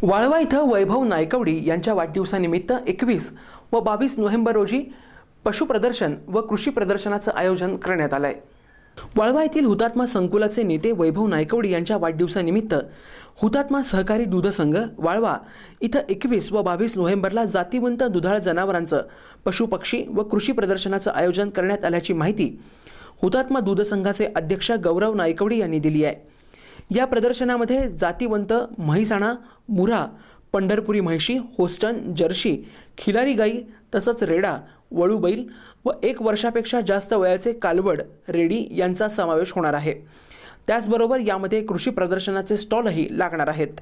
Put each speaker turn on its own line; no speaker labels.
वाळवा इथं वैभव नायकवडी यांच्या वाढदिवसानिमित्त 21 व 22 नोव्हेंबर रोजी पशु प्रदर्शन व कृषी प्रदर्शनाचं आयोजन करण्यात आलं आहे। वाळवा येथील हुतात्मा संकुलाचे नेते वैभव नायकवडी यांच्या वाढदिवसानिमित्त हुतात्मा सहकारी दूध संघ वाळवा इथं 21 व 22 नोव्हेंबरला जातीवंत दुधाळ जनावरांचं पशु पक्षी व कृषी प्रदर्शनाचं आयोजन करण्यात आल्याची माहिती हुतात्मा दूध संघाचे अध्यक्ष गौरव नायकवडी यांनी दिली आहे। या प्रदर्शनामध्ये जातीवंत म्हैसाणा, मुरा, पंढरपुरी म्हैशी, होस्टन, जर्सी, खिलारी गाई तसंच रेडा, वळू बैल व 1 वर्षापेक्षा जास्त वयाचे कालवड, रेडी यांचा समावेश होणार आहे। त्याचबरोबर यामध्ये कृषी प्रदर्शनाचे स्टॉलही लागणार आहेत।